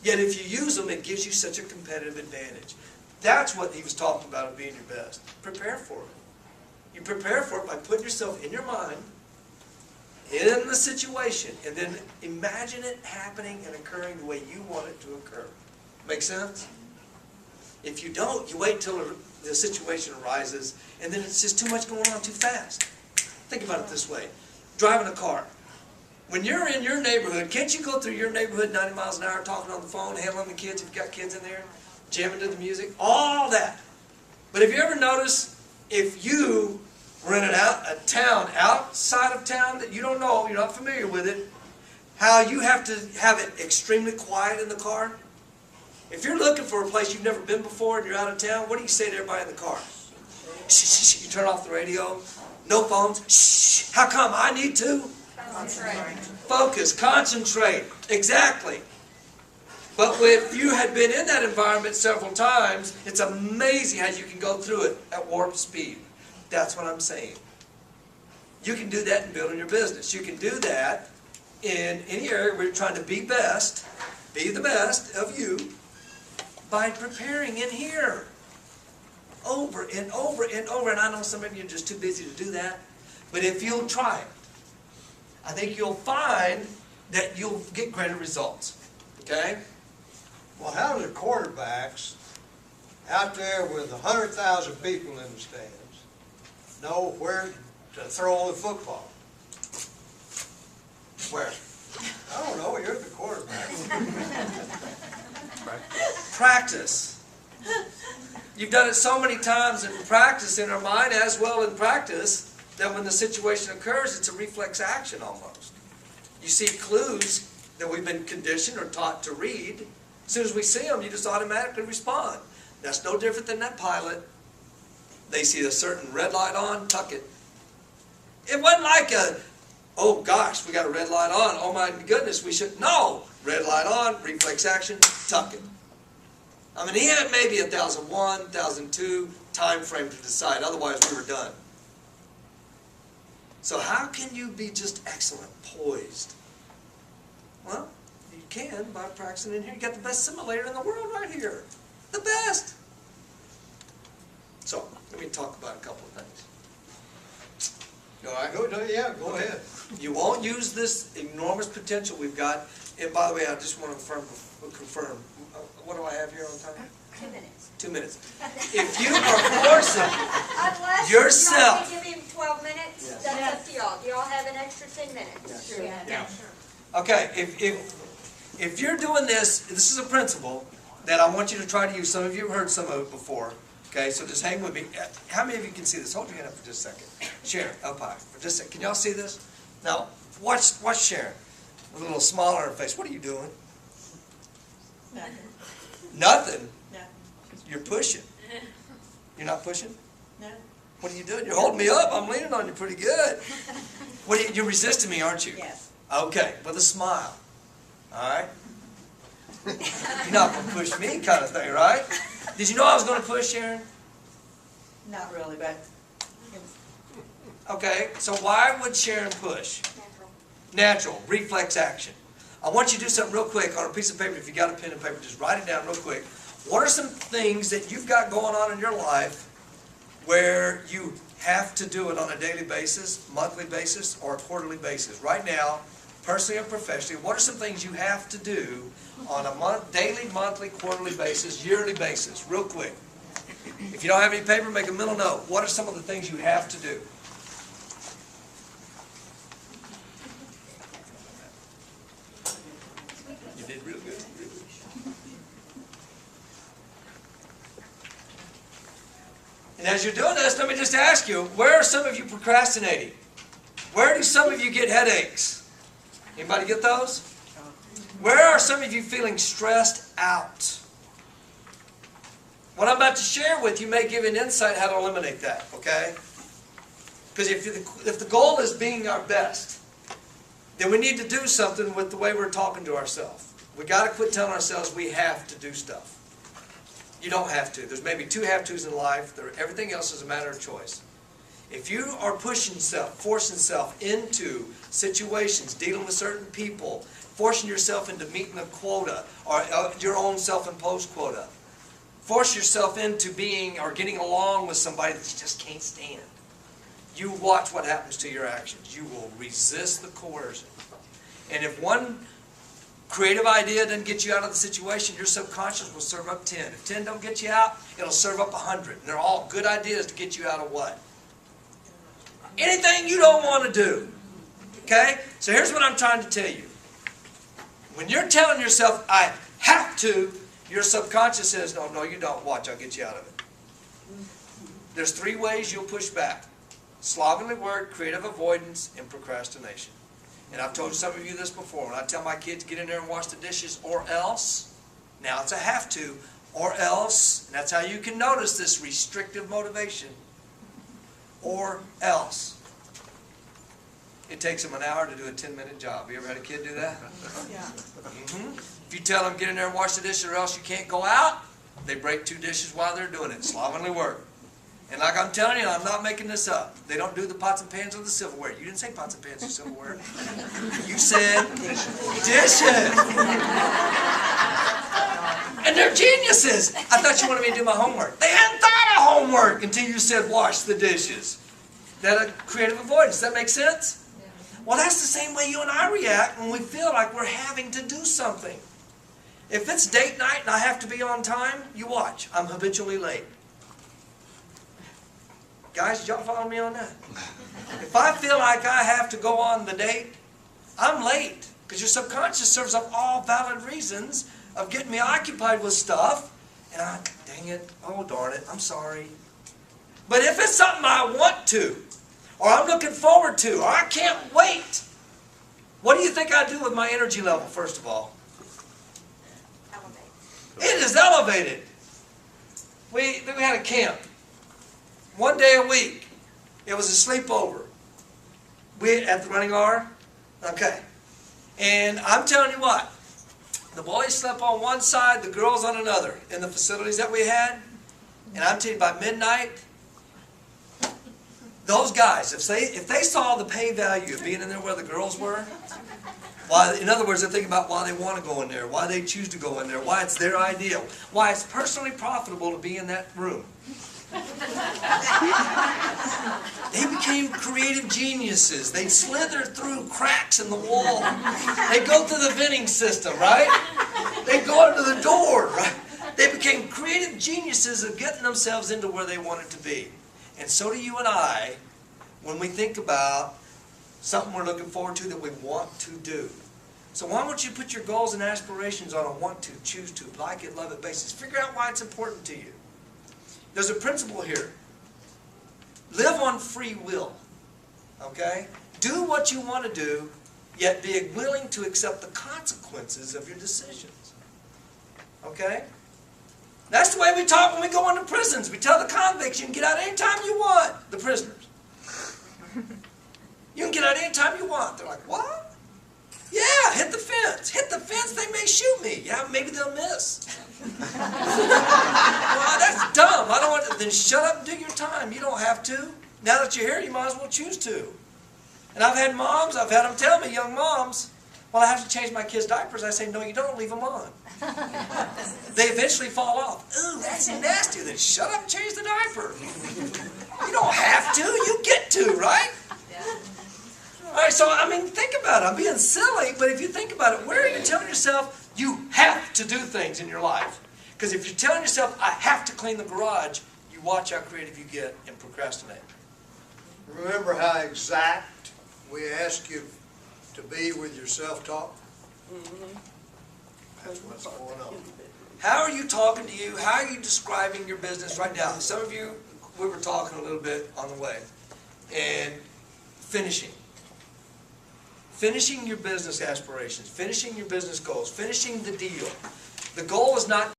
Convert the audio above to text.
Yet if you use them, it gives you such a competitive advantage. That's what he was talking about of being your best. Prepare for it. You prepare for it by putting yourself in your mind, in the situation, and then imagine it happening and occurring the way you want it to occur. Make sense? If you don't, you wait till the situation arises, and then it's just too much going on too fast. Think about it this way. Driving a car. When you're in your neighborhood, can't you go through your neighborhood 90 miles an hour, talking on the phone, handling the kids if you've got kids in there, jamming to the music, all that. But have you ever noticed if you were in a town outside of town that you don't know, you're not familiar with it, how you have to have it extremely quiet in the car? If you're looking for a place you've never been before and you're out of town, what do you say to everybody in the car? Shh, you turn off the radio, no phones. Shh, how come? I need to focus, concentrate. Exactly. But if you had been in that environment several times, it's amazing how you can go through it at warp speed. That's what I'm saying. You can do that in building your business. You can do that in any area where you're trying to be best, be the best of you, by preparing in here. Over and over and over. And I know some of you are just too busy to do that. But if you'll try it, I think you'll find that you'll get greater results. Okay? Well, how do the quarterbacks out there with 100,000 people in the stands know where to throw the football? Where? I don't know. You're the quarterback. Practice. You've done it so many times in practice, in our mind as well in practice, that when the situation occurs, it's a reflex action almost. You see clues that we've been conditioned or taught to read. As soon as we see them, you just automatically respond. That's no different than that pilot. They see a certain red light on, tuck it. It wasn't like oh gosh, we got a red light on, oh my goodness, we should, no! Red light on, reflex action, tuck it. I mean, he had maybe 1,001, 1,002 time frame to decide, otherwise we were done. So how can you be just excellent, poised? Well, you can by practicing in here. You got the best simulator in the world right here. The best. So, let me talk about a couple of things. All right? Go ahead. You won't use this enormous potential we've got. And by the way, I just want to confirm. What do I have here on time? 2 minutes. 2 minutes. If you are forcing Unless yourself. you want to give him 12 minutes, Yes. that's up to y'all. Do y'all have an extra 10 minutes? Yes. Yeah. Okay, if you're doing this, this is a principle that I want you to try to use. Some of you have heard some of it before. Okay, so just hang with me. How many of you can see this? Hold your hand up for just a second. Sharon, up high. For just a second. Can y'all see this? Now, watch Sharon. With a little smile on her face. What are you doing? Nothing. Nothing? No. You're pushing. You're not pushing? No. What are you doing? You're holding me up. I'm leaning on you pretty good. You're resisting me, aren't you? Yes. Okay, with a smile. All right? You're not going to push me kind of thing, right? Did you know I was going to push, Sharon? Not really, but Okay, so why would Sharon push? Natural, reflex action. I want you to do something real quick on a piece of paper. If you got a pen and paper, just write it down real quick. What are some things that you've got going on in your life where you have to do it on a daily basis, monthly basis, or a quarterly basis? Right now, personally or professionally, what are some things you have to do on a daily, monthly, quarterly basis, yearly basis? Real quick. If you don't have any paper, make a mental note. What are some of the things you have to do? You did real good. And as you're doing this, let me just ask you, where are some of you procrastinating? Where do some of you get headaches? Anybody get those? Where are some of you feeling stressed out? What I'm about to share with you may give an insight how to eliminate that, okay? Because if the goal is being our best, then we need to do something with the way we're talking to ourselves. We got to quit telling ourselves we have to do stuff. You don't have to. There's maybe 2 have-tos in life. Everything else is a matter of choice. If you are pushing self, forcing self into situations, dealing with certain people, forcing yourself into meeting a quota or your own self-imposed quota, force yourself into being or getting along with somebody that you just can't stand, you watch what happens to your actions. You will resist the coercion. And if one creative idea doesn't get you out of the situation, your subconscious will serve up 10. If 10 don't get you out, it'll serve up 100. And they're all good ideas to get you out of what? Anything you don't want to do. Okay? So here's what I'm trying to tell you. When you're telling yourself, I have to, your subconscious says, no, no, you don't. Watch, I'll get you out of it. There's 3 ways you'll push back. Slovenly word, creative avoidance, and procrastination. And I've told some of you this before. When I tell my kids, get in there and wash the dishes, or else, now it's a have to, or else, and that's how you can notice this restrictive motivation, or else. It takes them an hour to do a 10-minute job. You ever had a kid do that? Yeah. If you tell them, get in there and wash the dishes, or else you can't go out, they break 2 dishes while they're doing it. Slovenly work. And like I'm telling you, I'm not making this up. They don't do the pots and pans or the silverware. You didn't say pots and pans or silverware. You said dishes. And they're geniuses. I thought you wanted me to do my homework. They hadn't thought of homework until you said wash the dishes. That a creative avoidance. Does that make sense? Well, that's the same way you and I react when we feel like we're having to do something. If it's date night and I have to be on time, you watch. I'm habitually late. Guys, did y'all follow me on that? If I feel like I have to go on the date, I'm late. Because your subconscious serves up all valid reasons of getting me occupied with stuff. And dang it, oh darn it, I'm sorry. But if it's something I want to, or I'm looking forward to, or I can't wait, what do you think I do with my energy level, first of all? Elevate. It is elevated. We had a camp. 1 day a week. It was a sleepover. We at the running R. Okay. And I'm telling you what, the boys slept on one side, the girls on another in the facilities that we had. And I'm telling you, by midnight, those guys, if they saw the pay value of being in there where the girls were, why, in other words, they're thinking about why they want to go in there, why they choose to go in there, why it's their idea, why it's personally profitable to be in that room. They became creative geniuses. They'd slither through cracks in the wall. They'd go through the venting system, right? They'd go into the door, right? They became creative geniuses of getting themselves into where they wanted to be. And so do you and I when we think about something we're looking forward to that we want to do. So why don't you put your goals and aspirations on a want to, choose to, like it, love it basis. Figure out why it's important to you. There's a principle here. Live on free will. Okay? Do what you want to do, yet be willing to accept the consequences of your decisions. Okay? That's the way we talk when we go into prisons. We tell the convicts, you can get out anytime you want. The prisoners. You can get out anytime you want. They're like, what? Yeah, hit the fence. Hit the fence, they may shoot me. Yeah, maybe they'll miss. Well, that's dumb. I don't want to. Then shut up and do your time. You don't have to. Now that you're here, you might as well choose to. And I've had moms, I've had them tell me, young moms, well, I have to change my kids' diapers. I say, no, you don't. Leave them on. They eventually fall off. Ooh, that's nasty. Then shut up and change the diaper. You don't have to. You get to, right? All right, so, I mean, think about it. I'm being silly, but if you think about it, where are you telling yourself you have to do things in your life? Because if you're telling yourself, I have to clean the garage, you watch how creative you get and procrastinate. Remember how exact we ask you to be with your self-talk? That's what's going on. How are you talking to you? How are you describing your business right now? Some of you, we were talking a little bit on the way. And finishing. Finishing your business aspirations. Finishing your business goals. Finishing the deal. The goal is not